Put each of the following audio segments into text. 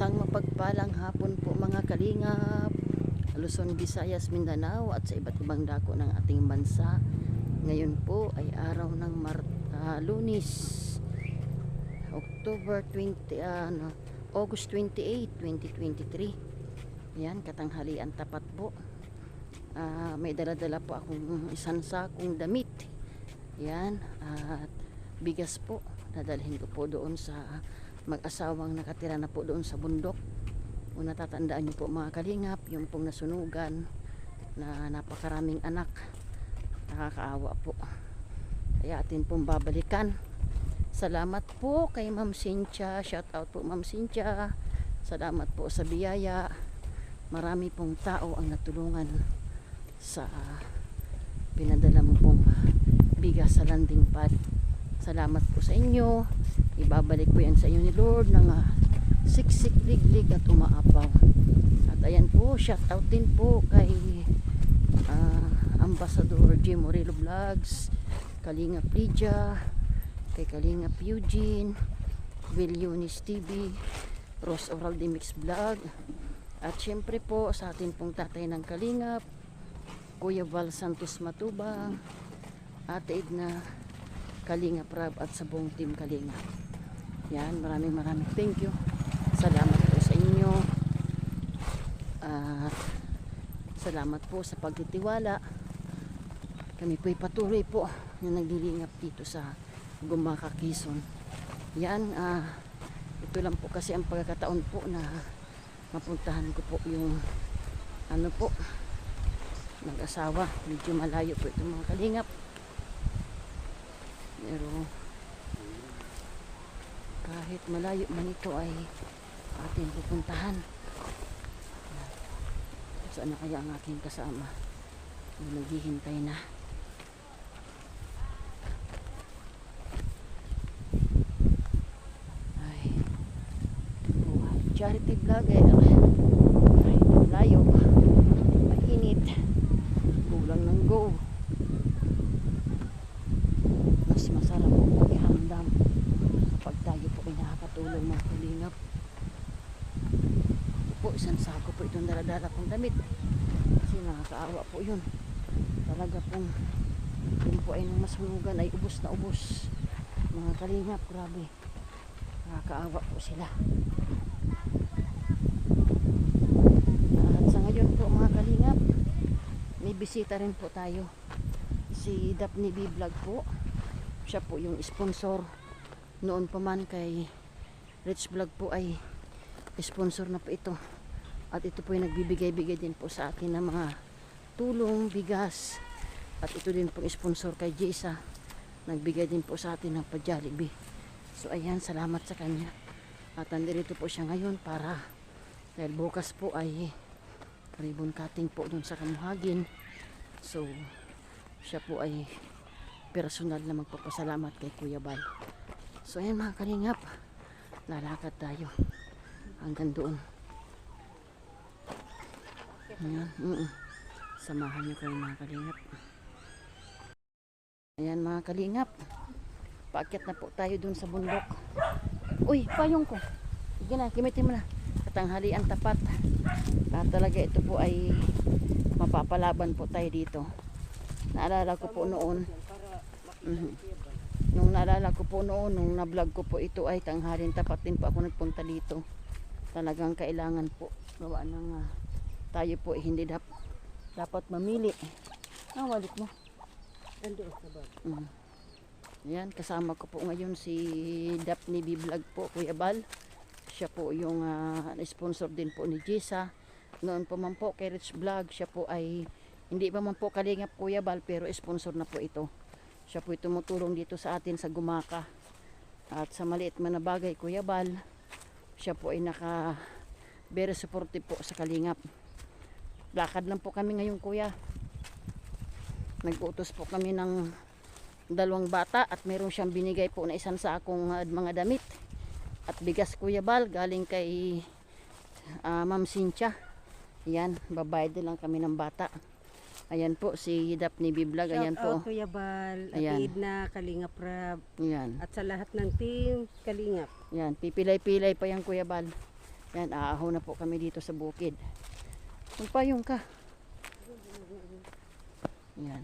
Isang mapagpalang hapon po mga kalingap, Luzon, Visayas, Mindanao at sa iba't ibang dako ng ating bansa. Ngayon po ay araw ng Lunes, August 28, 2023. Yan, katanghalian tapat po. May dala-dala po akong isang sakong damit. Yan, at bigas po. Dadalhin ko po doon sa mag-asawang nakatira na po doon sa bundok. Kung natatandaan nyo po mga kalingap, yung pong nasunugan na napakaraming anak, nakakaawa po. Kaya atin pong babalikan. Salamat po kay Ma'am Cynthia. Shout out po Ma'am Cynthia. Salamat po sa biyaya. Marami pong tao ang natulungan sa pinadala mo pong bigas sa landing pad. Salamat po sa inyo. Ibabalik po yan sa inyo ni Lord ng siksik, liglig at umaapaw. At ayan po, shout out din po kay Ambassador Jim Morelo Vlogs, Kalingap Lydia, kay Kalingap Eugene, Villonis TV, Rose Oral Dimix Vlog, at syempre po sa atin pong tatay ng Kalingap, Kuya Val Santos Matubang, Ate Edna Kalingap Rab, at sa buong team Kalingap. Yan, maraming thank you. Salamat po sa inyo. At salamat po sa pagtitiwala. Kami po'y patuloy po na naglilingap dito sa Gumaka, Quezon. Yan, ito lang po kasi ang pagkakataon po na mapuntahan ko po yung mag-asawa. Medyo malayo po itong mga kalingap. Pero kahit malayo man ito ay atin pupuntahan. Saan na kaya ang aking kasama na naghihintay na? Ay, charity vlogger. Ay, layo, mainit, kulang ng go. Mas masarap po pakiramdam kapag tayo po ay nakakatulong mga kalingap. Po, isang sako po itong daladala pong damit kasi nakakaawa po yun. Talaga pong yun po ay nang masunugan ay ubos na ubos mga kalingap. Grabe, nakakaawa po sila. At sa ngayon po mga kalingap, may bisita rin po tayo, si Daphne B Vlog po. Siya po yung sponsor noon pa man kay Rich Vlog po, ay sponsor na po ito. At ito po yung nagbibigay-bigay din po sa atin ng mga tulong, bigas. At ito din po sponsor kay Jessa. Nagbigay din po sa atin ng pa-Jollibee. So ayan, salamat sa kanya. At nandito po siya ngayon para, dahil bukas po ay ribbon cutting po dun sa Kamuhagin. So siya po ay personal na magpapasalamat kay Kuya Bal. So ayan mga kalingap, lalakad tayo hanggang doon. Ayan, samahan nyo kayo mga kalingap. Ayan mga kalingap, paakyat na po tayo doon sa bundok. Uy, payong ko, sige na, gamitin mo na. Katanghalian tapat. Talaga ito po ay mapapalaban po tayo dito. Naalala ko po noon, nung na-vlog ko po ito ay tanghalin tapat din po ako nagpunta dito. Talagang kailangan po gawa ng tayo po hindi dapat mamili. Walit mo. Yan, kasama ko po ngayon si Daphne B Vlog po, Kuya Bal. Siya po yung sponsor din po ni Jessa. Noon po man po kay Rich Vlog, siya po ay hindi pa man po kalingap Kuya Bal, pero sponsor na po ito. Siya po tumutulong dito sa atin sa Gumaka. At sa maliit man na bagay Kuya Bal, siya po ay very supportive po sa kalingap. Lakad lang po kami ngayon Kuya. Nag-utos po kami ng 2 bata at meron siyang binigay po na isang sakong mga damit at bigas Kuya Bal galing kay Ma'am Cynthia. Yan, babayad lang kami ng bata. Ayan po si Daphne B Vlog. Ayan po. Shout out Kuya Bal, Ayan. Ate Edna, Kalingap Rab, Ayan. at sa lahat ng team Kalingap. Yan, pipilay-pilay pa yan Kuya Bal. Yan, aahaw na po kami dito sa bukid. Magpayong ka. Yan.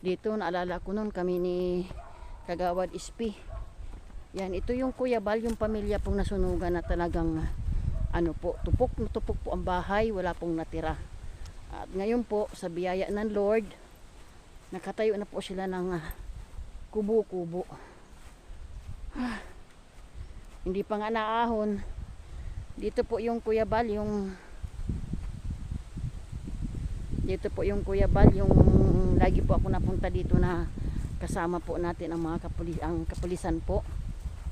Dito, naalala ko noon kami ni Kagawad SP. Yan, ito yung Kuya Bal, yung pamilya pong nasunugan na talagang ano po, tupok na tupok po ang bahay, wala pong natira. At ngayon po, sa biyaya ng Lord, nakatayo na po sila ng kubo-kubo. Hindi pa nga naahon. Dito po yung Kuya Bal, yung lagi po ako napunta dito na kasama po natin ang mga kapulisan po.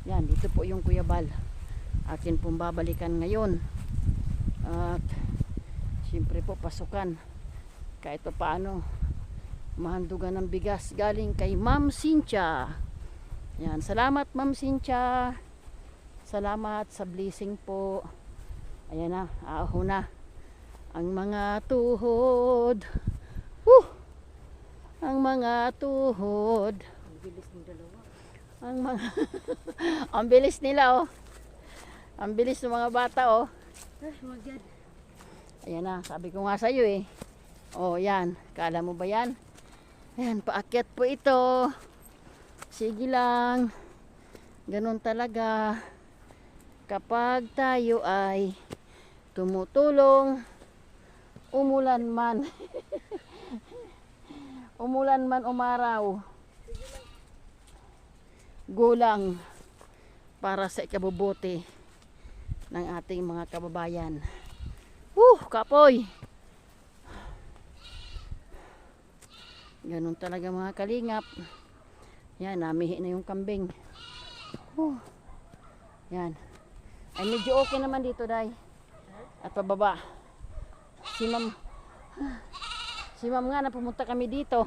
Yan, dito po yung Kuya Bal. Atin pong babalikan ngayon. At siyempre po pasukan. Kahit pa paano, mahandugan ng bigas galing kay Ma'am Cynthia. Yan, salamat Ma'am Cynthia. Salamat sa blessing po. Ayan na, aaho na ang mga tuhod. Ang mga tuhod. Ang bilis ng dalawa. Ang mga ang bilis nila oh. Ang bilis ng mga bata oh. Ay, magyad. Ayan na, sabi ko nga sa iyo eh. Oh, yan. Kala mo ba yan? Ayan, paakyat po ito. Sige lang. Ganun talaga. Kapag tayo ay tumutulong, umulan man. Umulan man umaraw. Gulang para sa ikabubuti ng ating mga kababayan. Kapoy! Ganun talaga mga kalingap. Yan, namihi na yung kambing. Yan. Ay medyo okay naman dito, Day. At pababa. Si Ma'am nga na pumunta kami dito.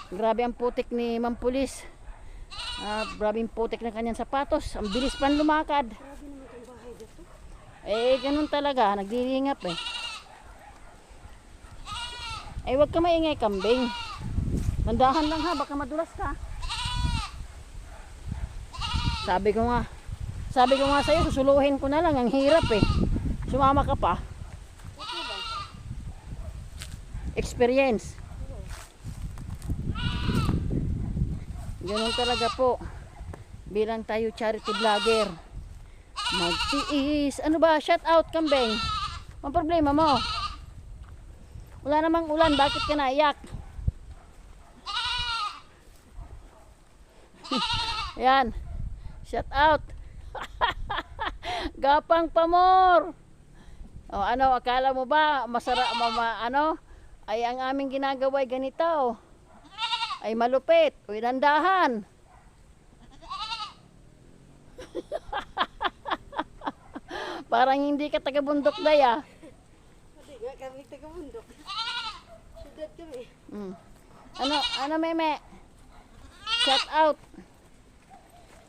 Grabe ang putik ni Ma'am Pulis. Grabe ang putik ng kanyang sapatos. Ang bilis pan lumakad. Grabe naman itong bahay dito. Ganun talaga. Nagdilingap eh. Wag ka maingay kambing. Nandahan lang ha. Baka madulas ka. Sabi ko nga sa'yo, susuluhin ko na lang. Ang hirap eh. Sumama ka pa. Okay lang. Experience. Ganun talaga po. Bilang tayo charity vlogger. Magtiis. Ano ba? Shout out kambing. Ang problema mo? Wala namang ulan. Bakit ka naiyak? Yan. Shout out. Gapang pamor. Ano, akala mo ba masarap ay ang aming ginagawa ay ganito. Ay malupit. Uy, nandahan. Parang hindi ka taga-bundok, Day ah. Hindi nga kami taga-bundok. Sudad kami. Ano meme? Shout out.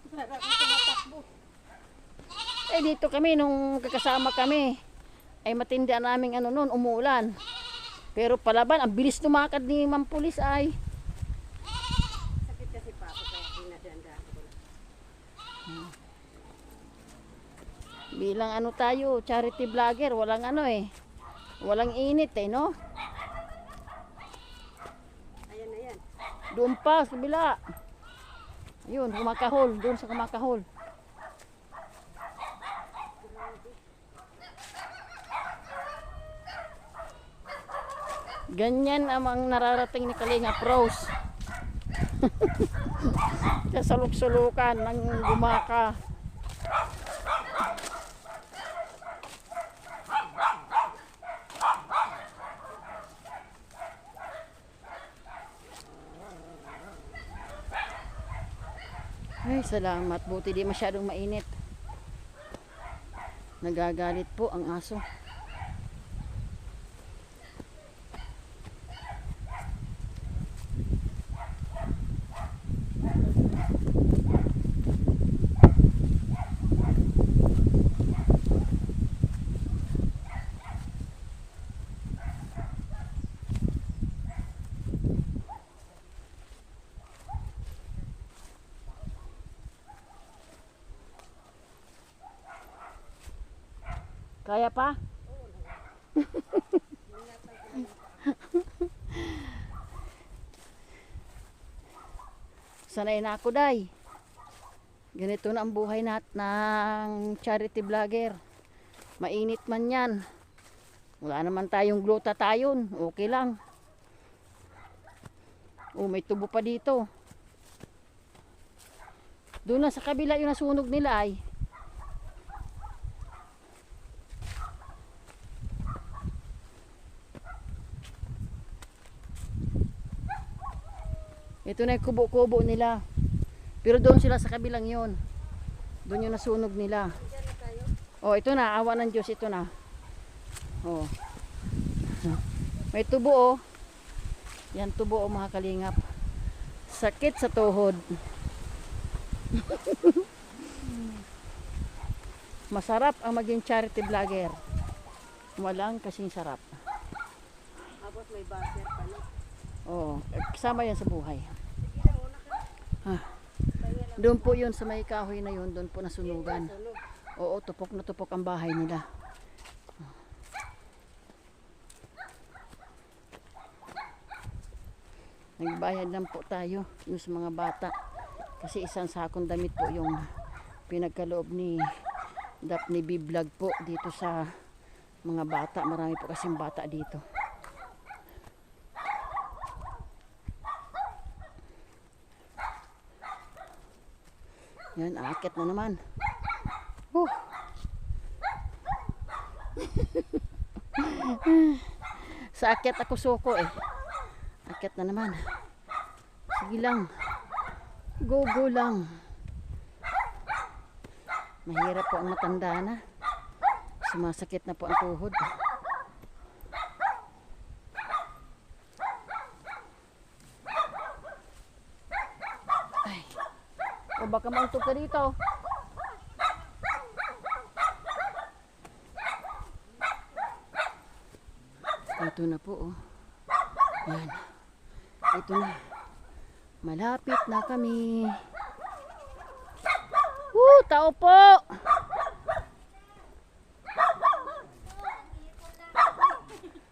Para akong tumatakbo. Dito kami nung kakasama kami. Ay matindi ang naming noon, umuulan. Pero palaban, ang bilis tumakad ni Ma'am Pulis ay. Sakit kasi pa ako kaya dinadaan ko lang. Bilang tayo, charity vlogger, walang walang init no? Ayan na yan. Doon pa, sa bila. Yun, kumakahol, doon sa kumakahol. Ganyan ang nararating ni Kalinga Pros. Kasaluk-sulukan ng gumaka. Ay, salamat. Buti di masyadong mainit. Nagagalit po ang aso. Kaya pa? Sanay na ako, day. Ganito na ang buhay ng charity vlogger. Mainit man yan. Wala naman tayong glutathione. Okay lang. Oh, may tubo pa dito. Doon na sa kabila yung nasunog nila ay. Ito na yung kubo-kubo nila. Pero doon sila sa kabilang yon. Doon yung nasunog nila. Oh, ito na. Awa ng Diyos. Ito na. Oh. May tubo oh. Yan tubo oh mga kalingap. Sakit sa tuhod. Masarap ang maging charity vlogger. Walang kasing sarap. Tapos may baser pa no. Oo, kasama yan sa buhay. Doon po yun sa may kahoy na yun, doon po nasunugan. Oo, tupok na tupok ang bahay nila. Nagbayad lang po tayo yung sa mga bata. Kasi isang sakong damit po yung pinagkaloob ni Daphne B Vlog po dito sa mga bata. Marami po kasing bata dito. Yan, aakit na naman. Sa akyat ako suko eh. Akyat na naman. Sige lang. Go lang. Mahirap po ang matanda na. Sumasakit na po ang tuhod. Ay. O baka mauntog ka dito. Ito na po oh. Yan. Ito na. Malapit na kami. Tao po!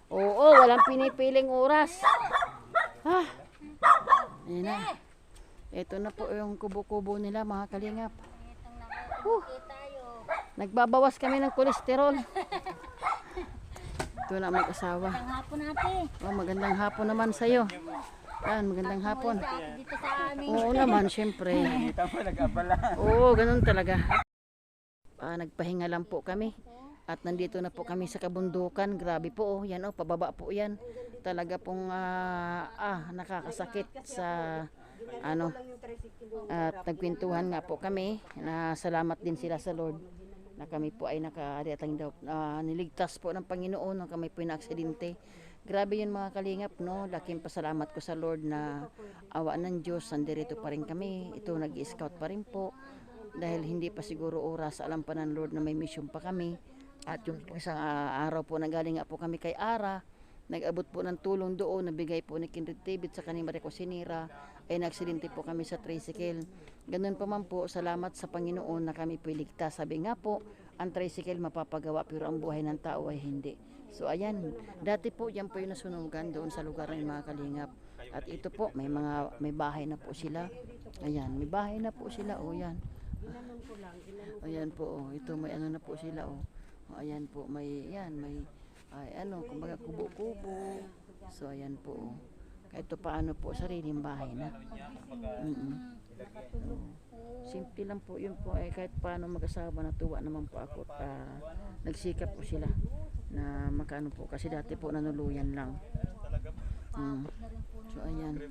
Oo, walang pinipiling oras. Ayan na. Ito na po yung kubo-kubo nila mga kalingap. Nagbabawas kami ng kolesterol. Ito na mag-asawa. Magandang hapon natin. Oh, magandang hapon naman sa'yo. Yan, magandang hapon. Dito sa amin. Oo naman, syempre. Kita mo, nag-abala. Oo, ganun talaga. Nagpahinga lang po kami. At nandito na po kami sa kabundukan. Grabe po, oh. Yan, oh, pababa po yan. Talaga pong nakakasakit sa ano. At nagkwentuhan nga po kami na salamat din sila sa Lord na kami po ay nakariatang daw niligtas po ng Panginoon nung kami po ay na-aksidente. Grabe yun mga kalingap, no? Laking pasalamat ko sa Lord na awa ng Diyos, nandirito pa rin kami. Ito, nag-i-scout pa rin po. Dahil hindi pa siguro oras, alam pa ng Lord na may mission pa kami. At yung isang araw po, nagaling nga po kami kay Ara. Nag-abot po ng tulong doon, nabigay po ni Kindred David sa kanina Marico Sinira. Ay nagsidente po kami sa tricycle. Ganun pa man po, salamat sa Panginoon na kami po iligtas. Sabi nga po, ang tricycle mapapagawa pero ang buhay ng tao ay hindi. So ayan, dati po yan po yung nasunugan doon sa lugar ng mga kalingap. At ito po, may bahay na po sila. Ayan, may bahay na po sila. O yan. Ayan po, ito may ano na po sila. O ayan po, may kumbaga kubo-kubo. So ayan po. Kahit paano po, sariling bahay na. Simple lang po yun po. Kahit paano mag-asawa, natuwa naman po ako. Nagsikap po sila na makano po. Kasi dati po nanuluyan lang. So ayan.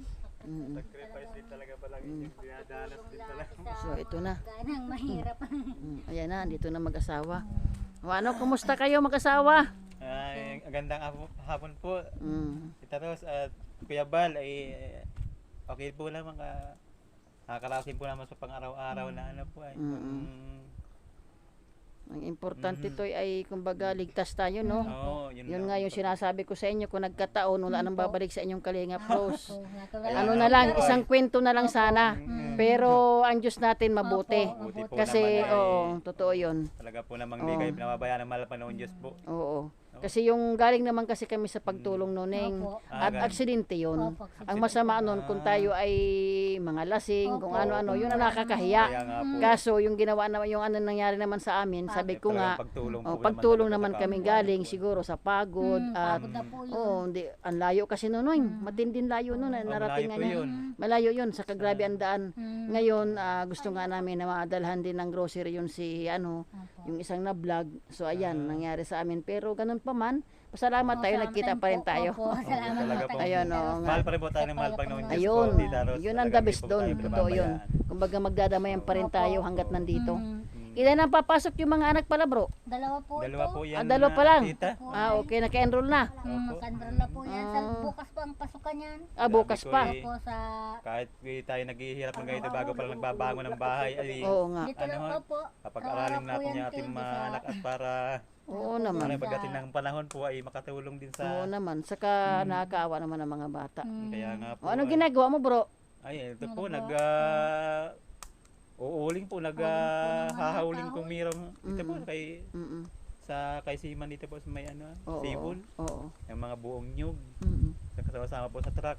So ito na. Ganang mahirap. Ayan na, dito na mag-asawa. Ano, kumusta kayo mag-asawa? Ay, gandang hapon po. Kita Ros at Kuya Bal ay okay po lang nakakarasin po naman sa pang-araw-araw na ano po ay Ang importante to ay kumbaga ligtas tayo, no? Oo, yun Yun lang nga yung po. sinasabi ko sa inyo, kung nagkataon, wala nang babalik sa inyong Kalingap Rose. Oo, nga, tulad Ano ng- na lang, isang kwento na lang sana. Pero ang Diyos natin mabuti. Mabuti po Kasi, naman ay oo, totoo yun. talaga po namang hindi kayo pinababayaan ng mahal pa noon Diyos po. Oo. Kasi yung galing naman kasi kami sa pagtulong nuneng. Opo. At ganun. aksidente yun. Opo, Ang masama nun, kung tayo ay mga lasing, kung ano-ano, yun ang nakakahiya. Kaya nga po. Kaso yung ginawa naman, yung ano nangyari naman sa amin, sabi ko nga, Pagtulong po pagtulong naman naman kami galing siguro sa pagod at Pagod na po yun. hindi, ang layo kasi noon, matinding layo noon, narating malayo po niya. yun. Malayo yun, sa kagrabe ang daan. Ngayon, gusto nga namin na madalhan din ng grocery yun si yung isang na vlog. So ayan, nangyari sa amin. Pero ganun pa man, pasalamat tayo, nagkita pa rin tayo. Opo, salamat talaga po. po. Ayun, oo nga. Mahal pa rin po tayo ng mahal pag noon Diyos Ayun, po. Tita Rose. yun ang Talagang the hindi best po doon. tayo Totoo yun. pinababayaan. Kumbaga magdadamayan pa rin tayo hanggat nandito. Mm. Ilan ang papasok yung mga anak pala, bro? Dalawa po Dalawa ito. po yan. Dalawa pa lang. Tita. Okay, naka-enroll na. Makandral na po yan. Bukas pa ang pasukan yan. Bukas Sabi ko pa. eh, Po sa... Kahit tayo naghihirap ng ganito bago pa lang nagbabangon ng bahay, ay Oo nga. Dito lang Ano, po. kapag-aralin natin yung ating mga anak at para Oo naman. pagdating ng panahon po ay makatulong din Oo sa... naman. Saka nakakaawa naman ang mga bata. Kaya nga po. O, anong ginagawa mo, bro? Ay, ito po, uuling po, hahauling kong mirong ito po kay Mm-mm. kay Siman dito po sa may Oo. Sibol, Oo. yung mga buong nyug. Mm-mm. Kasama po sa truck,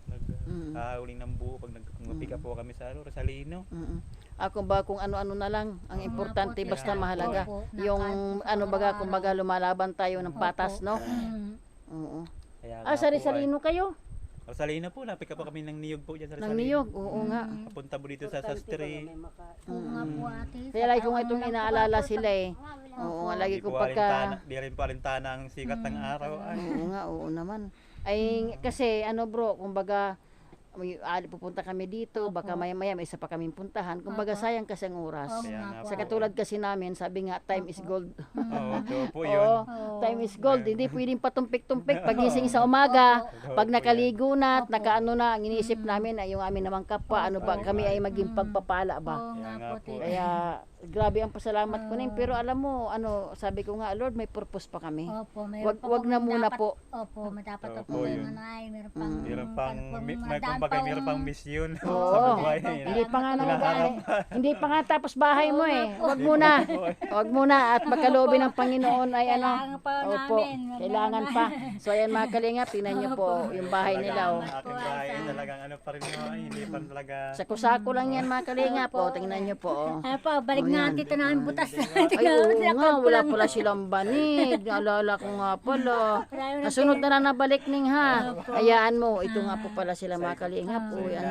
hahauling ng buo pag nag-pick up po kami sa Rosalino. Mm-mm. Ako ba kung ano-ano na lang, ang importante po, basta tita. mahalaga. Opo, Yung ano baga, kumbaga lumalaban tayo ng patas, no? Mm. Oo. Kaya Ah, nga sa po Rizalino kayo? Rosalino po, na-pick up po kami ng niyog po dyan sa Ng Rosalino. niyog, oo nga. Papunta po dito sa Sastre. Oo nga po ate. Kaya lagi ko nga itong inaalala sila eh. Oo nga, lagi ko pagka... Di rin po alintana ang sikat ng araw. Ay, Oo nga, oo naman. Ay, kasi ano bro, kumbaga, pupunta kami dito, baka maya-maya may isa pa kaming puntahan. Kumbaga, sayang kasi ang oras. kaya nga Sa po. katulad kasi namin, sabi nga, time is gold. Oo, ito po Oo, yun. time is gold. Hindi pwedeng patumpik-tumpik pagising sa umaga. Pag nakaligo na at nakaano na, ang iniisip namin ay yung amin namang kapwa, ano ba, kami ay maging pagpapala ba. Oo Kaya nga nga po po. tita. Kaya, grabe ang pasalamat ko na yun. Pero alam mo, sabi ko nga, Lord, may purpose pa kami. Opo, meron pa Wag po na kami muna dapat- po. Opo, may dapat Opo, po yun. yung nanay, meron pang... Meron pang, may madami kumbaga pang- meron pang mission sa Oo. buhay. Hindi pa nga nagagaan. Hindi pa nga tapos bahay mo eh. Wag muna. Wag muna at pagkaloob ng Panginoon ay ano. Kailangan pa Opo, namin. kailangan pa. So ayan mga kalingap, tingnan niyo po yung bahay nila oh. Ang aking bahay ay talagang ano pa rin mo, hindi pa talaga... Sako-sako lang yan mga kalingap oh. Tingnan niyo po oh. Ano po, balik na dito namin butas. Ay oo nga, wala pala silang banig. Naalala ko nga pala. Nasunod na lang nabalik ning ha. Hayaan mo, ito nga po pala sila mga kalingap. Oh, yan.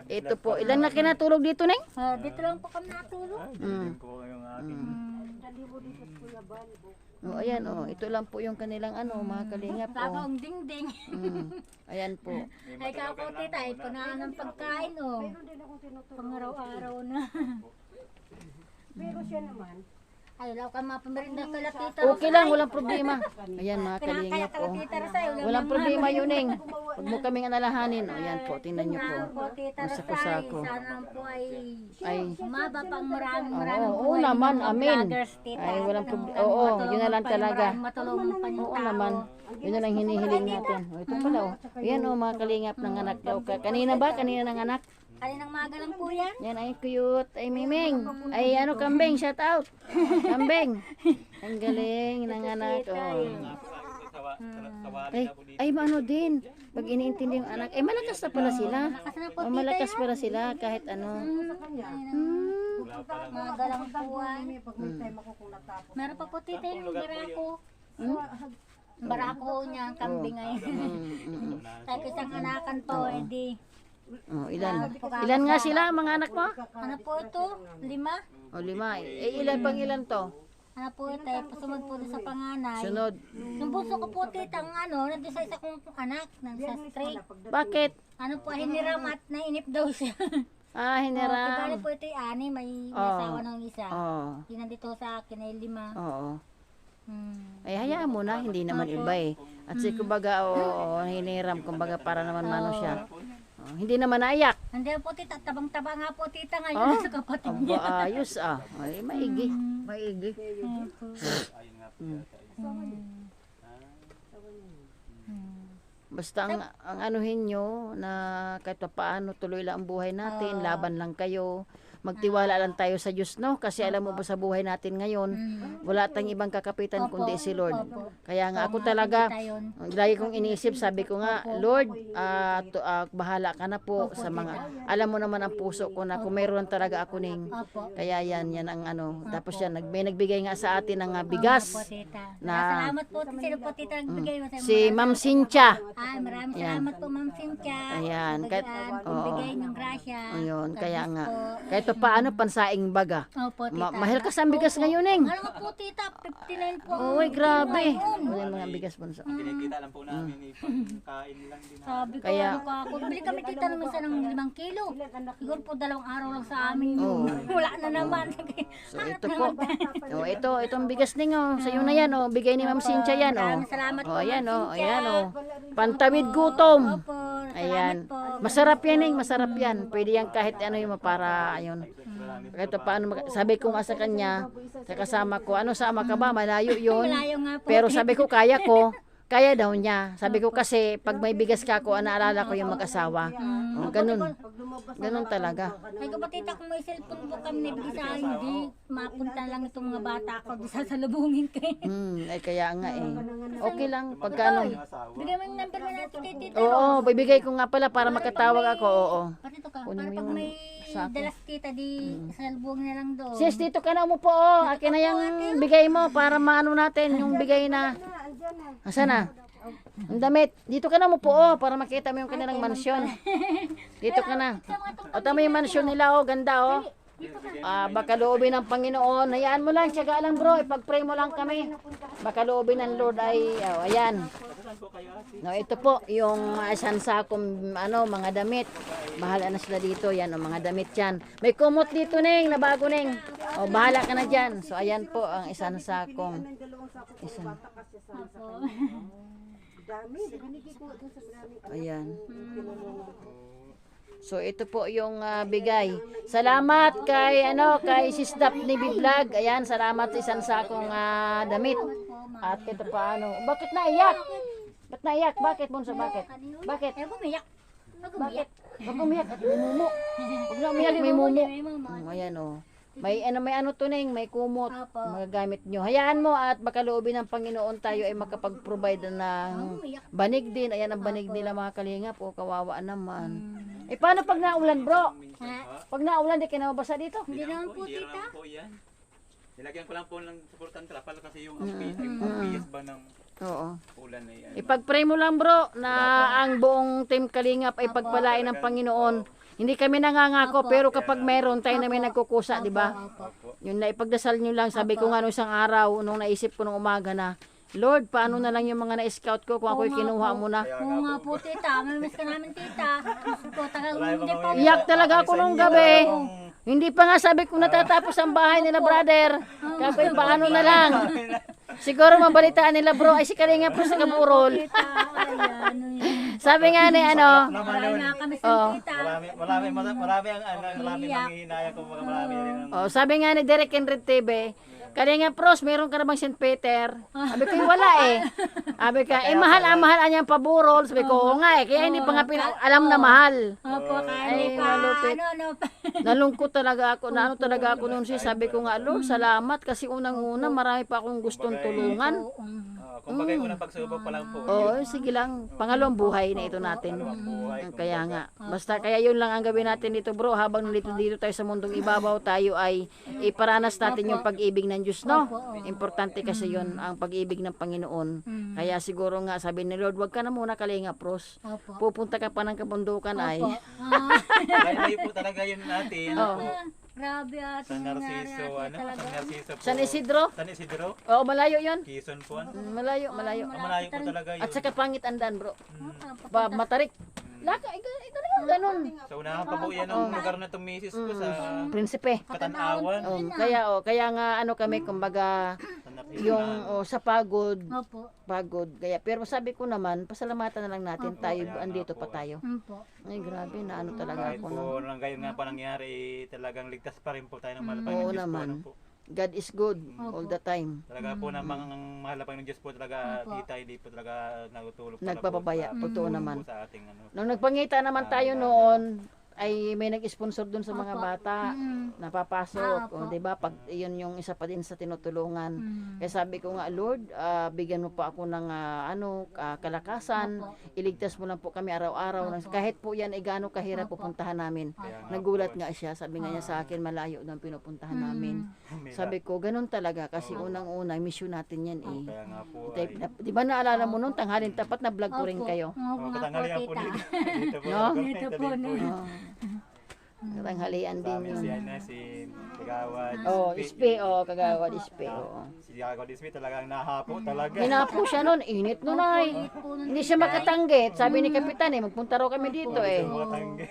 Ito po, ilan na kinatulog dito Neng? Dito lang po kami natulog. Din po yung aking... Oh, ayan oh, ito lang po yung kanilang ano, mga kalingap oh. Tapos dingding. Ayan po. Ay kako tita, ito na ng pagkain oh. Pangaraw-araw na. Pero siya naman, Ay, wala ka mapamirinda kala tita. Okay lang, walang problema. Ayan mga kalingap Kaya oh. tita Rosay, Walang problema yun Neng. Huwag mo kaming alalahanin. O yan po, tingnan niyo po. po tita Ang Rosay. sako-sako. Sana po ay Ay, umaba pang maraming oo buhay naman, ng mga amin. vloggers, tita. Ay, walang Ano, problema. Oo, yun na lang talaga. Matulungan pa yung Oo tao. naman. Yun na lang hinihiling natin. O, ito pala o. Ayan o, mga kalingap ng anak daw. Kanina ba? Kanina ng anak? Kaninang maga lang po yan. Yan, ay cute. Ay, Miming. Ay, ano, kambing. Shout out. Kambing. Ang galing ng anak. Oh. Ay, ano din. Pag iniintindi yung anak. Eh, malakas na pala sila. O, malakas pala sila kahit ano. Maga lang po yan. pag may time ako kung natapos. Meron pa po tita yung barako. Barako niya, ang kambing ay. Tapos isang anakan po, edi. Oh, ilan? Ilan nga sila, mga anak mo? Ano po ito? 5? O, 5. Eh, ilan pang ilan to? Ano po ito? Pasunod po din sa panganay. Sunod. Yung bunso ko po tita, ang ano, nandun sa isa kong anak, nasa street. Bakit? Ano po, hiniram at nainip daw siya. Ah, Bali hiniram. po ito yung ani, may Oo. asawa ng isa. Oo. Yung nandito sa akin ay 5. Oo. Hmm. Ay, hayaan mo na. Hindi naman iba eh. At si kumbaga, hiniram. Kumbaga, para naman mano siya. Hindi naman naiyak. Hindi po tita, tabang-taba nga po tita Oh? ngayon sa kapatid Ang niya. ayos Ay, maigi. Maigi. Opo. Ayun nga po yata. Basta ang anuhin nyo na kahit pa paano tuloy lang ang buhay natin, laban lang kayo. Magtiwala lang tayo sa Diyos, no? Kasi alam mo ba sa buhay natin ngayon, wala tayong ibang kakapitan kundi si Lord. Kaya nga ako talaga, lagi kong iniisip, sabi ko nga, Lord, bahala ka na po sa mga, alam mo naman ang puso ko na kung mayroon talaga ako ning, Opo. kaya yan ang ano. Tapos yan, may nagbigay nga sa atin ng bigas. Opo, tita. Na- Salamat po. Sino po tita nagbigay mo sa Si Ma'am Cynthia. Ay, maraming Yan. salamat po, Ma'am Cynthia. Ayan, kahit- Kung oo. bigay ng grasya. Ayun, kaya nga. po. Kahit pa paano, pansaing baga. Opo, tita. Mahal ka sa bigas ngayon, eh. Mahal nga po, tita. 59 po. ang Uy, grabe. ngayon. Wala yung mga bigas bunso. Kinikita lang po namin eh, pagkain lang din. Sabi ko, Kaya- ano pa ako. Bili kami tita ng minsan ng 5 kilo. Siguro po 2 araw lang sa amin. Oo. Wala na naman. So ito po. Itong bigas ning sa'yo na yan bigay ni Ma'am Cynthia yan Maraming salamat po, ayan Ma'am ayan Cynthia. Pantawid gutom. Opo, Ayan. salamat po. Masarap yan masarap yan. Pwede yan kahit ano yung para ayun. Kahit pa paano sabi ko nga sa kanya, sa kasama ko, sama ka ba? Malayo yun. Malayo nga po. Pero sabi ko kaya ko. Kaya daw niya. Sabi ko kasi pag may bigas ka ako, naalala ko yung mag-asawa. Ganun. Ganun talaga. Ay kapatita, kung may cellphone po kami nabigay sa akin, hindi mapunta lang itong mga bata ko di sasalubungin kayo. Ay kaya nga Okay lang pagkano. Bigyan mo yung number mo natin kay tita. Oo, bibigay ko nga pala para makatawag ako. Oo. Patito ka, Kunin para mo pag yung may sako. dalas tita di salubungin na lang doon. Sis, dito ka na umupo. Akin na yung bigay mo para maano natin yung bigay na. Asan na? Ang damit. Dito ka na umupo para makita mo yung kanilang mansyon. Dito ka na. O tama yung mansyon nila ganda baka loobin ng Panginoon. Hayaan mo lang, tiyaga lang bro. Ipag-pray mo lang kami. Baka loobin ng Lord ay, ayan. No, ito po yung isang sakong mga damit. Bahala na sila dito. Yan mga damit yan. May kumot dito ning, na bago ning. Bahala ka na dyan. So ayan po ang isang sakong. Ayan. So ito po yung bigay. Salamat kay Sis Daphne Vlog. Ayan, salamat sa isang sakong damit. At ito pa Bakit naiyak? Ba't naiyak? Bakit bunso? Bakit? Bakit? Ay, bumiyak. Bakit? Huwag umiyak at may mumu. Huwag na umiyak, may mumu. Ayan May tuning, may kumot, Opo. magagamit nyo. Hayaan mo at baka loobin ng Panginoon tayo ay makapag-provide ng banig din. Ayan ang banig nila mga kalingap. Kawawa naman. Paano pag naulan bro? Ha? Pag naulan, di ka na mabasa dito? Hindi naman po tita. po yan. Nilagyan ko lang po ng supportan trapal kasi yung PS ba ng Oo. ulan na yan. Ipag-pray mo lang bro na ang buong team kalingap ay pagpalain ng Panginoon. Hindi kami nangangako pero kapag meron tayo na may nagkukusa, di ba? Yun na ipagdasal nyo lang. Sabi ko nga nung isang araw, nung naisip ko nung umaga na, Lord, paano na lang yung mga na-scout ko kung ako'y kinuha mo na? Oo nga po tita, mamimiss ka namin tita. Po, hindi po. Iyak talaga ako nung gabi. Hindi pa nga sabi ko natatapos ang bahay nila, brother. Kapag paano na lang. Siguro mabalitaan nila, bro, ay si Kalinga po sa Kaburol. Sabi nga ni Marami nga kami sa tita. Marami ang manghihinaya ko marami rin ang sabi nga ni Derek Henry TV, Kalinga Pros, meron ka na bang St. Peter? Sabi ko, wala Sabi ka, mahal ang niyang paburol. Sabi ko, oo nga kaya hindi pa nga alam na mahal. Opo, Ay, kaya pa. malupit. Pa. Nalungkot talaga ako, talaga ako noon sabi ko nga, Lord, salamat kasi unang-una marami pa akong gustong tulungan. kumbaga yung unang pagsubok pa lang po. Oo, sige lang. Pangalawang buhay na ito natin. Kaya nga. Basta kaya yun lang ang gawin natin dito bro. Habang nandito tayo sa mundong ibabaw, tayo ay iparanas natin yung pag-ibig ng Diyos, no? Importante kasi yun, ang pag-ibig ng Panginoon. Kaya siguro nga, sabi ni Lord, wag ka na muna Kalinga Pros. Pupunta ka pa ng kabundukan ay. Kaya po talaga yun natin. Grabe San Narciso, San Isidro? San Isidro? Oo, malayo yun. Quezon po. Malayo. Malayo po talaga yun. At saka pangit andan bro. Matarik. Laka, ikaw ganun. Sa unahan pa po yan ang lugar na itong misis ko sa Prinsipe. Katanawan. Kaya nga kami kumbaga yung sa pagod, Opo. kaya pero sabi ko naman pasalamatan na lang natin tayo andito pa tayo. Opo. Ay grabe na ano talaga Kahit ako po no. nang gayon nga po nangyari, talagang ligtas pa rin po tayo ng mahal pa Oo ng Diyos po. naman. Ano po. God is good all the time. Talaga po namang ang mahal pa ng Diyos po talaga Opo. tita, hindi po talaga natutulog Nagpapabaya, totoo naman. sa ating ano. Nung nagpangita naman tayo noon, ay may nag-sponsor dun sa mga Opo. bata. Napapasok, Opo. 'di ba? Pag 'yun yung isa pa din sa tinutulungan. Mm. Kaya sabi ko nga, Lord, bigyan mo pa ako ng kalakasan. Opo. Iligtas mo lang po kami araw-araw. Opo. Kahit po yan ay gaano kahirap Opo. pupuntahan namin. Kaya nga Nagulat po, nga siya. Sabi nga niya sa akin, malayo daw ang pinupuntahan Mm. namin. may Sabi ko, ganun talaga. Kasi unang-una, mission natin yan eh. kaya nga po ay Di ba naalala mo nun, tanghalin tapat na vlog ko rin kayo? Opo nga po, katanghalian po tita. dito po. No? Dito po, no? Oo. Tanghalian Sa din amin yun. si ano, si Kagawad. Oh, ispe, kagawad ispe, Si Kagawad Ispi talagang nahapo talaga. Hinapo siya nun, init nun ay. Hindi siya makatanggit. Sabi ni Kapitan magpunta raw kami dito eh. Matanggi.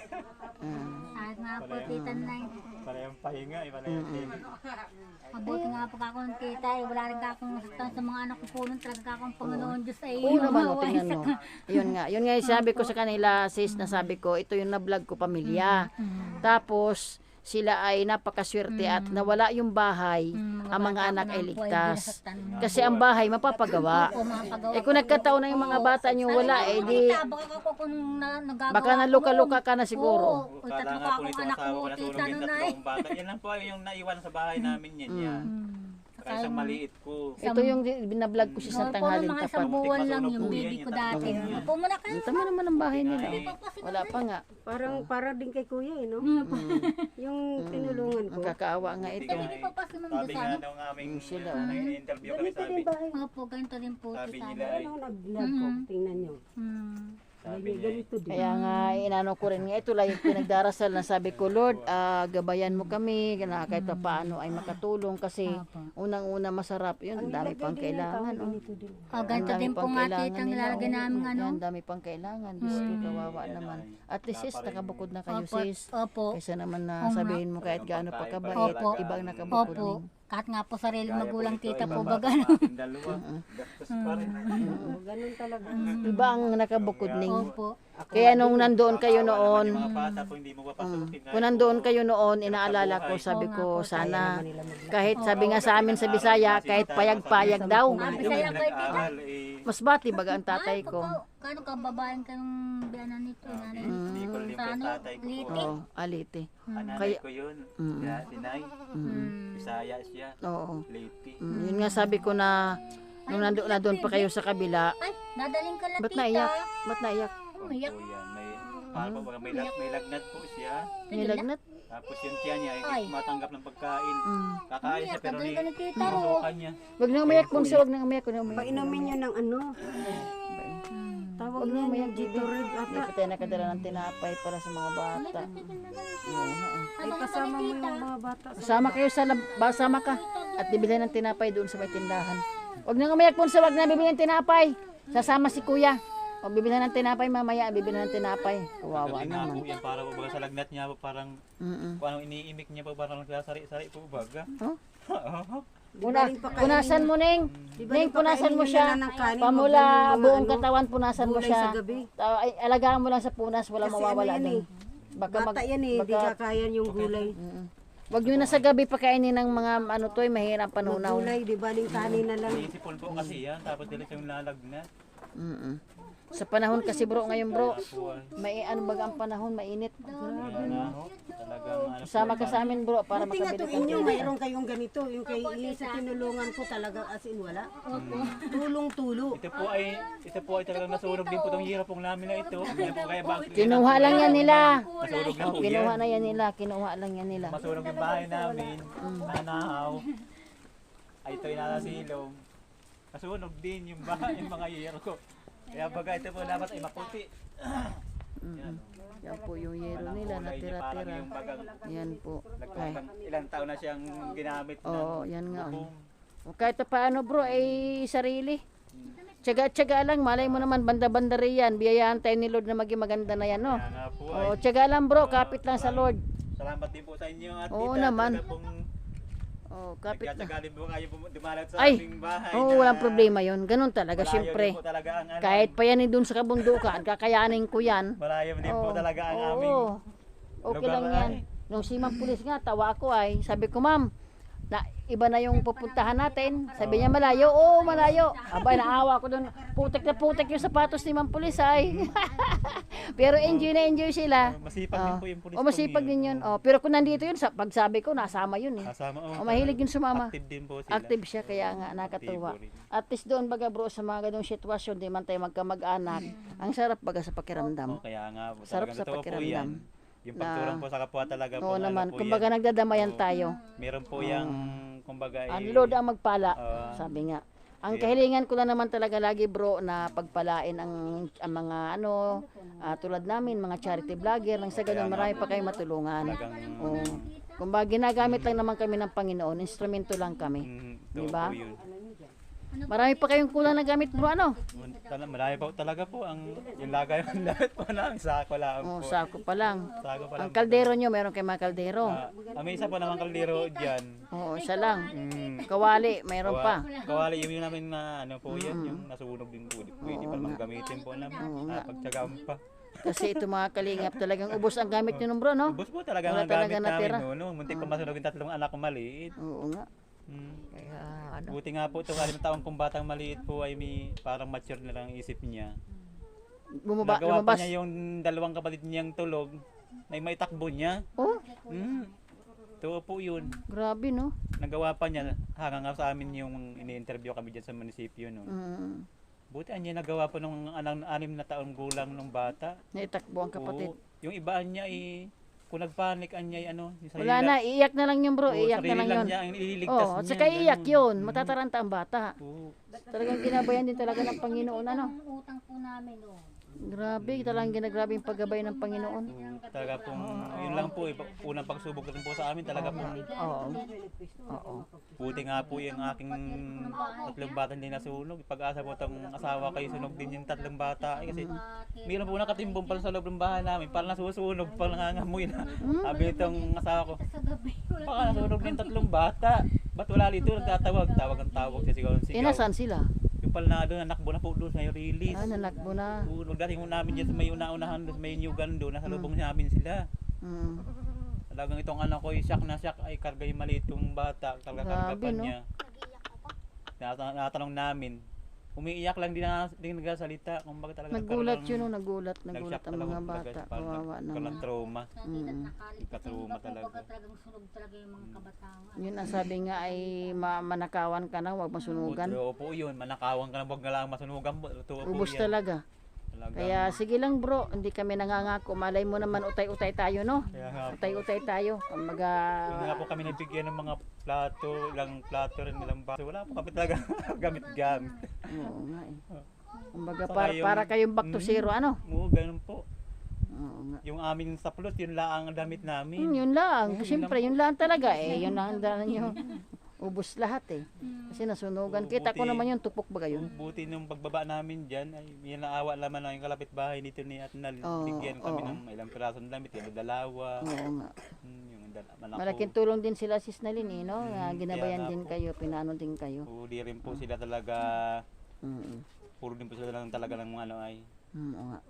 Ah. At nga po, tita na Para yung pahinga, para yung tingin. mabuti nga po kako ng tita, wala rin kakong nasaktan sa mga anak ko po nun, talaga kakong Panginoon Diyos ay Oo naman, humaway tingnan sa mo. Yun nga yung sabi ko sa kanila, sis, na sabi ko, ito yung na-vlog ko pamilya. Tapos, sila ay napakaswerte at nawala yung bahay, ang mga anak ay ligtas. Kasi ang bahay mapapagawa. Eh kung nagkataon na yung mga bata nyo wala, eh di baka naluka-luka ka na siguro. Oo, Kala tatlo nga ka po akong nito anak asawa ko, ko tita nasulong yung nun ay. tatlong bata. Yan lang po yung naiwan sa bahay namin yan. Yan. Saka isang maliit ko. Ito yung binablog ko sa Noon po, tanghalin mga tapat. isang buwan lang yung Masunog po baby yan, ko yung dati. tatlong yan. Upo muna kayo. Ang tama naman ang bahay nila. Ay, Wala pa nga. Parang para din kay kuya eh, no? Yung tinulungan ko. Ang kakaawa nga ito. Hindi pa pa si Ma'am Sabi nga Dusano. daw ng aming Sila, interview kami Ganito sabi. din bahay. Opo, ganito din po. Sabi tita. nila ay, Ano nag-vlog ko, tingnan nyo. sabi niya, Ganito din. Kaya nga, inano ko rin nga, ito lang yung pinagdarasal na sabi ko, Lord, gabayan mo kami, na kahit pa paano ay makatulong kasi unang-una masarap, yun, ang dami pang kailangan. Oh. Ganito din. Oh, ganito din po nga tita, nilalagay namin ano. Yan, dami pang kailangan. Diyos ko, kawawa naman. At least sis, nakabukod na kayo Opo, sis. opo. Kaysa naman na sabihin mo kahit gaano pa kabait, Opo. ibang nakabukod Opo. din. Kahit nga po sarili kaya magulang po ito, tita po ibang baga. bata, ating dalawa. Gastos pa rin. Oo, ganun talaga. Iba ang nakabukod ning. Opo. Kaya nung nandoon kayo noon, Yung mga bata po hindi mo papasukin. kung nandoon kayo noon, inaalala ko, sabi ko, sana, kahit sabi nga sa amin sa Bisaya, kahit payag-payag daw. Bisaya ko, tita. Nag-aaral eh. Mas bati baga ang tatay ko. Kano ka babaeng ka nung biyanan nito? Nanay Hindi ko nito. rin Sa po ano? tatay ko. Liti. Oo, alite. Ananay Kaya- ko yun. Kaya sinay. Bisaya siya. Oo. Liti. Yun nga sabi ko na, nung nandoon pa kayo sa kabila, Ay, dadaling ka lang ba't tita. naiyak? Ba't naiyak? Umiyak. Opo yan. May, paano po, may lagnat po siya. May lagnat? Tapos yung tiya niya, Ay. hindi matanggap ng pagkain. Kakain siya pero Dadaling ka ni tita. sinusukan niya. Wag na umiyak, Bunso, wag na umiyak, wag na umiyak. Painumin nyo ng ano. Tawag Wag na niya umiyak, yung Gatorade Hindi ata. pa tayo nakadala ng tinapay para sa mga bata. Oo nga eh. Ay, kasama mo yung mga bata. Sama kayo sa sama ka at bibili ng tinapay doon sa may tindahan. Wag na umiyak, Bunso, wag na bibili ng tinapay. Sasama si Kuya. O bibili ng tinapay mamaya, bibili ng tinapay. Kawawa Galing nga naman. po yan para po baga sa lagnat niya po parang Mm-mm. kung anong iniimik niya po parang nagsasari-sari po baga. Huh? Di Puna, baling pakainin punasan mo, Ning. Di ba Ning, yung punasan mo pakainin siya. nila ng kanin, Pamula wag yan yung mga buong ano, katawan, punasan mo gulay siya. sa gabi. Ay, alagaan mo lang sa punas, wala Kasi mawawala ano yan doon. eh. Bata yan eh, di kakayan yung gulay. Wag nyo na sa gabi pakainin ng mga ano to, mahirap panunaw. Gulay, di baling kanin na lang. Iisip po kasi yan tapos dilis yung lalagnat. Mm-mm. Sa panahon kasi bro, ngayon bro, Po ay may ano baga ang panahon, mainit. kaya na ho. Talagang ano po. Sama ka sa amin bro, para Buti nga makabili to ka. inyo, mayroon kayong ganito. Yung kay sa tinulungan ko talaga as in wala. Tulong-tulo. Ito po ay talagang nasunog din po itong hirap pong namin na ito. Yan po kaya bakit Kinuha lang yan nila. nasunog na po Kinuha yan. na yan nila, kinuha lang yan nila. Masunog yung bahay namin. Nanahaw. Ay ito'y nanasilong. Nasunog din yung bahay, yung mga yero ko. Kaya baga ito po dapat ay maputi. Yan po yung yero nila na Kulay niya parang tira-tira. yung bagang Yan po. Ay. ilang taon na siyang ginamit na. Oo, yan nga. bubong. O kahit pa paano bro, ay sarili. Tsaga-tsaga lang, malay mo naman, banda-banda rin yan. Biyayaan tayo ni Lord na maging maganda na yan, no? Kaya nga po ay O, tsaga lang bro, kapit lang sa Lord. salamat din po sa inyo at Oo tita, naman. talaga pong Oh, kapit na. Nagkatsagalin po kayo dumalat sa Ay, aming bahay. Oo, na walang problema yon. Ganun talaga, malayo syempre. din po talaga ang ano. Kahit pa yan dun sa kabundukan, kakayanin ko yan. Malayo din po Oo, talaga ang oo. aming Okay lugar lang yan. ay. Nung si Ma'am Pulis nga, tawa ako ay. Sabi ko, Ma'am, na iba na yung pupuntahan natin. Sabi niya, malayo. Oo, malayo. Abay, naawa ko doon. Putik na putik yung sapatos ni Ma'am Pulis ay. Pero enjoy na enjoy sila. Masipag din po yung pulis. O masipag din yun. O, pero kung nandito yun, pag sabi ko, nasama yun eh. Kasama, O, mahilig yun sumama. Active din po sila. Active siya, kaya nga nakatuwa. Active po rin. At least doon baga bro, sa mga ganong sitwasyon, di man tayo magkamag-anak. Ang sarap baga sa Oo, pakiramdam. kaya nga po. Sarap Talagang sa totoo po pakiramdam. yan. Yung pagturang po sa kapwa talaga po. Oo ano naman, po kumbaga yan. nagdadamayan Oo. tayo. Meron po yung, kumbaga, Ang Lord ang magpala, Oo. sabi nga. Ang Yeah. kahilingan ko na naman talaga lagi bro na pagpalain ang mga ano, tulad namin, mga charity vlogger, nang sa ganun marami pa kayong matulungan. talagang, Oo. Kumbaga ginagamit lang naman kami ng Panginoon, instrumento lang kami. totoo Di ba? po yun. Marami pa kayong kulang na gamit bro, ano? Marami po talaga po ang yung lagay ng lahat po namin sako lang Oh, po. sako pa lang. Sako pa lang. Ang kaldero nyo, meron kayong mga kaldero. May isa po naman kaldero diyan. Oo, isa lang. Kawali, mayroon pa. Kawali yung namin na ano po yan, yung nasunog din po. Pwede pa naman gamitin po namin. Pagtsagaan pa. Kasi ito mga kalingap talagang ubos ang gamit nyo nung bro, no? Ubus po talaga Wala ang gamit talaga natira. namin noon. Muntik pa masunog yung tatlong anak ko maliit. Oo nga. Kaya ano? buti nga po itong 5 taong kong batang maliit po ay may parang mature na lang ang isip niya. Nagawa pa Lumabas. niya yung dalawang kapatid niyang tulog na may takbo niya. Oh, Ito po yun. grabe, no? Nagawa pa niya hanggang nga sa amin yung ini-interview kami dyan sa munisipyo no. Buti niya nagawa po nung 6 na taong gulang nung bata. Naitakbo ang kapatid. Oo. Yung iba niya kung nagpanik niya yung sarili Wala na, iiyak na lang yun bro, Oo, iiyak na sarili lang yun. niya ang ililigtas Oh, at niya. saka iiyak ganun. yun, matataranta ang bata. Oo. Talagang ginabayan din talaga ng Panginoon, ano? Ang utang po namin, oh. Grabe, talagang ginagrabe yung paggabay ng Panginoon. Talaga pong, yun lang po, unang pagsubok rin po sa amin, talaga pong, Oo. Oo. buti nga po yung aking tatlong bata hindi nasunog. Pag-asa po itong asawa kayo, sunog din yung tatlong bata. Kasi mayroon po nakatimbong pala sa loob ng bahay namin, parang nasusunog, parang nangangamoy na. Sabi nitong asawa ko, Sa gabi, wala. baka nasunog din tatlong bata. Ba't wala dito? Nagtatawag, tawag ang tawag siya, sigaw. Inasan sila? Yung pala na doon, nakbo na po doon sa release. Ah, nanakbo na. Pagdating mo namin dyan sa may una-unahan doon sa may New Gando, nasa lubong namin sila. Mm. Talagang itong anak ko, shock na shock, ay karga yung maliit kong bata, karga-karga Grabe, pa no? niya. Natanong namin, umiiyak lang, di nagsasalita, kung bakit talaga Nagulat nagkaroon- yun, no? Nagulat ang nag-shock mga talaga, bata. parang Kawawa nagkaroon naman. ng trauma. Mm. Nagka-trauma talaga. Kumbaga talagang sunog talaga yung mga kabataan. Yun ang sabi nga ay manakawan ka na, huwag masunugan. Oo po yun, manakawan ka na, wag na lang masunugan po. Totoo po Ubus yan. talaga. Talagang- Kaya sige lang bro, hindi kami nangangako. Malay mo naman utay-utay tayo, no? Kaya nga po. Utay-utay tayo. Kumbaga, Hindi nga po kami nabigyan ng mga plato, ilang plato rin, ilang baso. Wala po kami talaga gamit-gamit. oo nga eh. Kumbaga Saka para, yung- para kayong back to zero, ano? Oo, ganun po. Oo nga. Yung aming saplot, yun lang ang damit namin. Yun lang. Siyempre, yun lang talaga eh. Yun lang ang dala nyo. Ubus lahat eh. Kasi nasunugan. Kita ko Buti- naman yung tupok ba yun? Buti nung pagbaba namin dyan, ay may naawa naman ng kalapit bahay dito ni Atnal. Oo, Bigyan kami oo. ng ilang pirasong damit, yung dalawa. Oo nga. Yung malaki. Malaking tulong din sila sis Nalin eh, no? Na ginabayan kaya nga din po. kayo, pinano din kayo. Huli rin po sila talaga, Mm. puro din po sila talaga ng ano ay, Oo nga.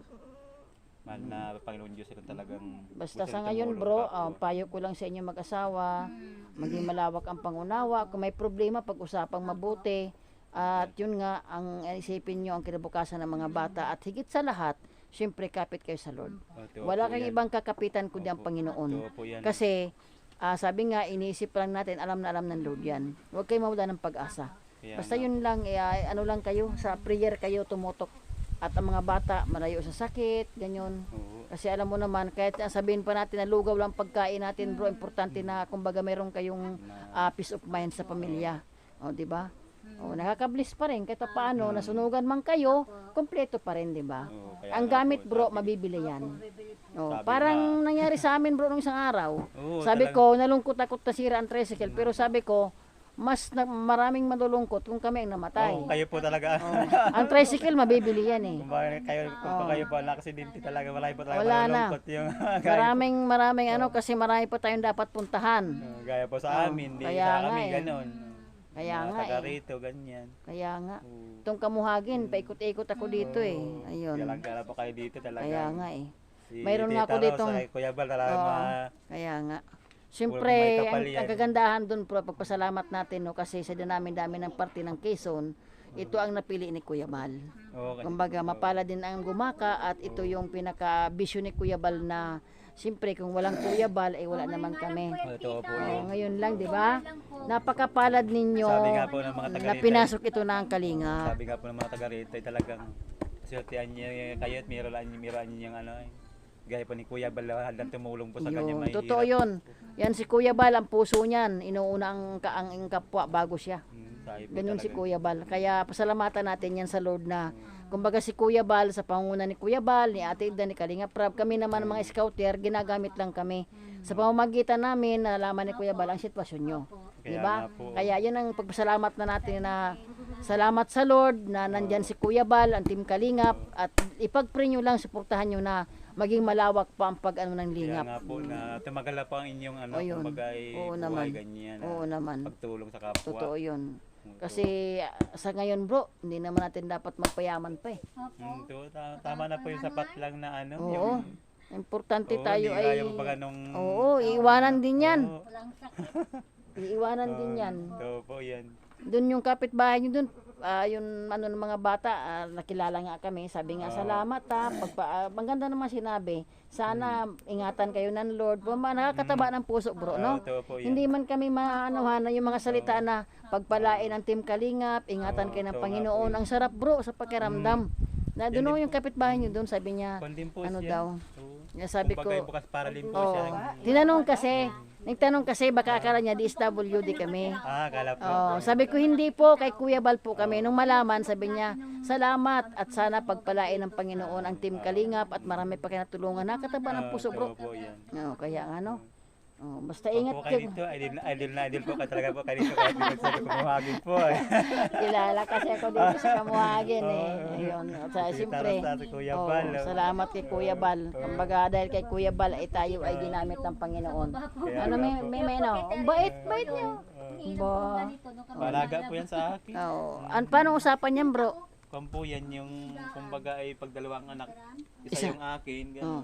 mahal na Panginoon Diyos sila talagang. Basta gusto sa rin ngayon tumulong bro, kapwa. payo ko lang sa inyo mag-asawa, maging malawak ang pangunawa. Kung may problema, pag-usapang mabuti. At yun nga, ang isipin nyo ang kinabukasan ng mga bata. At higit sa lahat, syempre kapit kayo sa Lord. Totoo Wala po kang yan. ibang kakapitan kundi ang Opo. Panginoon. Totoo po yan. Kasi, sabi nga, iniisip lang natin, alam na alam ng Lord yan. Huwag kayo mawala ng pag-asa. Kaya Basta nga. yun lang, ano lang kayo, sa prayer kayo tumutok. At ang mga bata, malayo sa sakit, ganyan. Oo. Kasi alam mo naman, kahit sabihin pa natin na lugaw lang pagkain natin, bro, importante na kumbaga meron kayong peace of mind sa pamilya. O, di ba? O, nakaka-bliss pa rin kahit paano, nasunugan man kayo, kompleto pa rin, di ba? Oo, kaya Ang nga gamit, po, bro, sabi- mabibili yan. O, Sabi parang nangyari sa amin, bro, nung isang araw. Oo, Sabi talaga. ko, nalungkot ako nasira ang tricycle, pero sabi ko, maraming malulungkot kung kami ang namatay. Oo, kayo po talaga. Ang tricycle, mabibili yan eh. Kung bakit kayo po na-aksidente talaga, marami po talaga Wala na. malulungkot yung gaya, Maraming ano, kasi marami pa tayong dapat puntahan. gaya po sa amin, di kaya sa nga amin, eh. ganon. Kaya Mga nga taga eh. rito, ganyan. Kaya nga. Oo. Itong Kamuhagin, paikot-ikot ako dito eh. Ayun. Galang-gala po kayo dito talaga. Kaya nga eh. Si Mayroon nga Tita ako Rose, ditong- ay Kuya Bal, talaga Oo. Kaya nga. Siyempre, may ang, kapal yan. ang kagandahan doon, bro, pagpasalamat natin, no, kasi sa dami-dami ng parte ng Quezon, ito ang napili ni Kuya Bal. Okay. Kumbaga, mapala din ang gumaka at ito yung pinaka-bisyo ni Kuya Bal na, siyempre, kung walang Kuya Bal, ay wala naman kami. Ito po Oh, yun. ngayon lang, di ba? Napakapalad ninyo Sabi nga po ng mga taga na rito, pinasok ito ng kalinga. sabi nga po ng mga taga rito, ay talagang sweltehan niya kayo at miraan niya yung ano eh. Gaya po ni Kuya Bal, handang tumulong po sa kanya Yun, may totoo yun. Yan si Kuya Bal, ang puso niyan, inuuna ang kapwa bago siya. Ganyan si Kuya Bal. Kaya pasalamatan natin yan sa Lord na kumbaga si Kuya Bal, sa pangunguna ni Kuya Bal, ni Ate Ida, ni Kalinga Prab, kami naman mga scouter, ginagamit lang kami. Sa pamamagitan namin, nalaman ni Kuya Bal ang sitwasyon nyo. Kaya Diba? nga po. Kaya yun ang pagpasalamat na natin na salamat sa Lord na nandyan si Kuya Bal, ang Team Kalingap, at ipag-pray nyo lang, suportahan nyo na maging malawak pa ang pag-ano ng Kaya lingap. nga po na tumagal na po ang inyong ano, O yun. kumbaga ay Oo buhay naman. ganyan. Oo naman. Pagtulong sa kapwa. Totoo yun. Kasi sa ngayon bro, hindi naman natin dapat magpayaman pa eh. Tama na po yung sapat lang na ano. Oo. Yung, Importante oo, tayo hindi ay... kaya mo baga nung... Oo, iiwanan din yan. Oo. Walang sakit. Iiwanan din yan. Oo po yan. Doon yung kapitbahay nyo doon, yung ano ng mga bata, nakilala nga kami, sabi nga salamat ha, maganda naman sinabi, sana ingatan kayo ng Lord, nakakataba ng puso bro, no? Totoo po yan. Hindi man kami maanuhan na yung mga salita na pagpalain ng Team Kalingap, ingatan kayo ng Oo, Panginoon, ang sarap bro sa pakiramdam. Na doon yung kapitbahay nyo doon, sabi niya, Kondin po ano siya. daw, Oo. niya sabi Kumbaga, ko, bukas para rin po oh, siya. nagtanong kasi baka akala niya DSWD kami. Kala po. Oh, sabi ko hindi po, kay Kuya Bal po kami. Nung malaman, sabi niya, salamat at sana pagpalain ng Panginoon ang Team Kalingap at marami pa kayo natulungan. Nakataba ng puso bro. Totoo po yan. Oh, kaya ano, oh, basta Pag ingat po kayo kayo. dito, idol po kayo talaga po kayo dito. Kahit dito sa kumahagin po. Kilala kasi ako dito sa Kamuhagin eh. Ayun, at siyempre, Sa Kuya oh, Bal. salamat kay Kuya Bal. Kumbaga dahil kay Kuya Bal ay tayo ay ginamit ng Panginoon. Ano may no? Ang bait niyo. Ba. Malaga po yan sa akin. Oh, paano usapan niyan bro? Kung po yan yung, kumbaga ay pagdalawang anak. Isa yung akin, gano'n.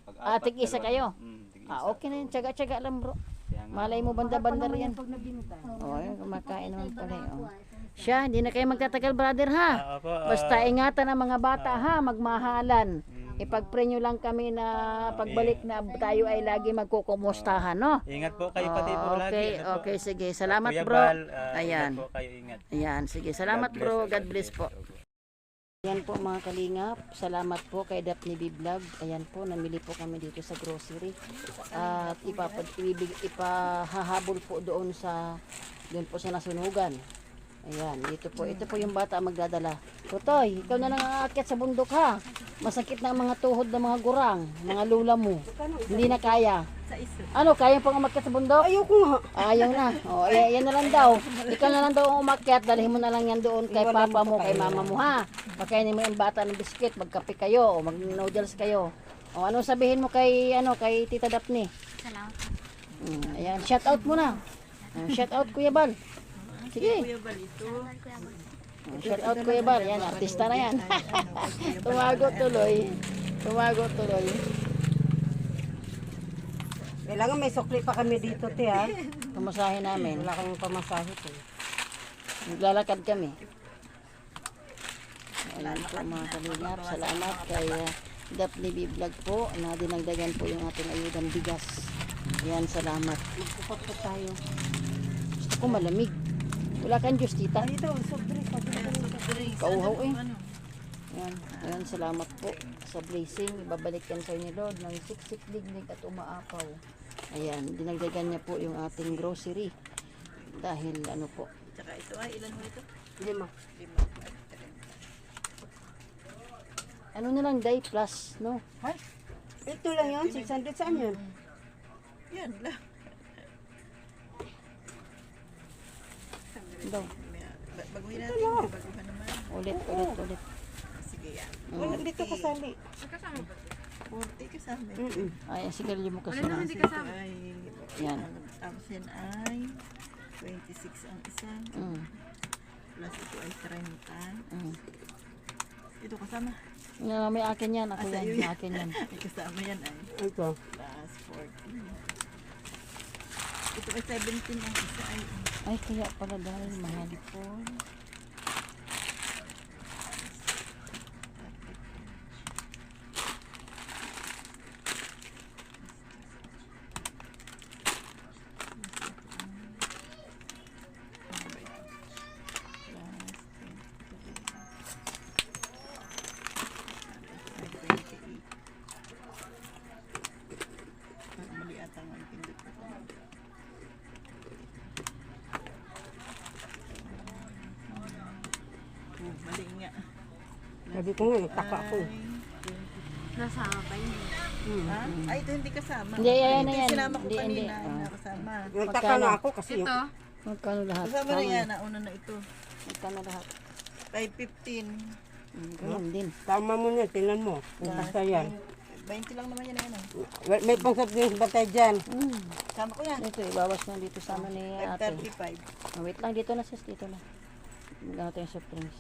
Pag-apat, Tig-isa kayo? tig-isa. Okay na yun, tsaga-tsaga lang bro. Kaya nga, Malay mo banda-banda yan. Oo, yun, kumakain naman pala eh. Oh. Siya, hindi na kayo magtatagal brother ha. opo, Basta ingatan ang mga bata ha, magmahalan. Ipag-pray nyo lang kami na pagbalik na tayo ay lagi magkukumustahan, no? ingat po kayo pati po lagi. Okay, Ano po? okay, sige. Salamat Kuya bro. Bal, Ayan. ingat po kayo, ingat. Ayan, sige. Salamat God bro. bless, God bless po. Ayan po mga kalingap, salamat po kay Daphne B Vlog. Ayan po, namili po kami dito sa grocery. At ipahahabol po doon po sa nasunugan. Ayan, dito po. Ito po yung bata magdadala. Tutoy, ikaw na lang ang aakyat sa bundok ha. Masakit na ang mga tuhod ng mga gurang, mga lula mo. Hindi na kaya. Ano, kaya pang umakyat sa bundok? Ayoko nga. Ayaw na. O, yan na lang daw. Ikaw na lang daw ang umakyat. Dalhin mo na lang yan doon kay papa mo, kay mama mo, ha? Pakainin mo yung bata ng biscuit. Magkape kayo, o mag-noodles kayo. O, ano sabihin mo kay Tita Daphne? Salamat. Ayan, shout out mo na. Shout out, Kuya Bal. Sige. Shout out, Kuya Bal. Yan, artista na yan. Tumago tuloy. Tumago tuloy. Kailangan may sukli pa kami dito, te, ha? Pamasahe namin. Wala kang pamasahe, te. Naglalakad kami. Ayan po mga kalingap. Salamat kay Daphne B Vlog po na dinagdagan po yung ating ayudang bigas. Ayan, salamat. Magpupot po tayo. Gusto ko malamig. Wala kang juice, tita. Dito, sobre. Kauhaw eh. Ayan, ayan, salamat po sa blessing. Ibabalik yan sa inyo, Lord, ng siksik, liglig at umaapaw. Ayan, dinagdagan niya po yung ating grocery. Dahil ano po. Tsaka ito ay ilan mo ito? 5. Ano na lang, day plus, no? Ha? Ito lang yun, 600 saan yun? Yan lang. Daw. Baguhin natin. Baguhan naman. Ulit. Sige yan. Wala, dito kasali. 40 kasama. Ay, ang sigarilyo mo kasi. Ito ay, Yan. tapos yan ay 26 ang isa. Mm. Plus ito ay 30. Mm. Ito kasama. May akin yan. Ako Ah, yan. sa'yo May yan. akin yan. May kasama yan ay. Ito. Plus 40. Ito ay 17 ang isa ay Ay, kaya pala dahil mahal. 4. Mali ata ang pindot ko. Mali nga. Sabi ko nga, taka ako. Nasama pa yun. Ha? Ay, ito hindi kasama. Hindi, yan na Ito yung yan. sinama ko Hindi, hindi. kanina. Ah. Nakasama. Nagtaka na ako kasi yung Magkano lahat? Kasama na yan. Nauna na ito. Magkano lahat? 515. Ganyan din. tama mo na, tingnan mo. Kung basta yan. 20 lang naman yan. Yan. May pang-soft drinks ba tayo dyan? Sama ko yan. Ito, ibawas na dito sa amin ni ate. 535. Wait lang, dito na sis, dito na. Magkano tayo soft drinks.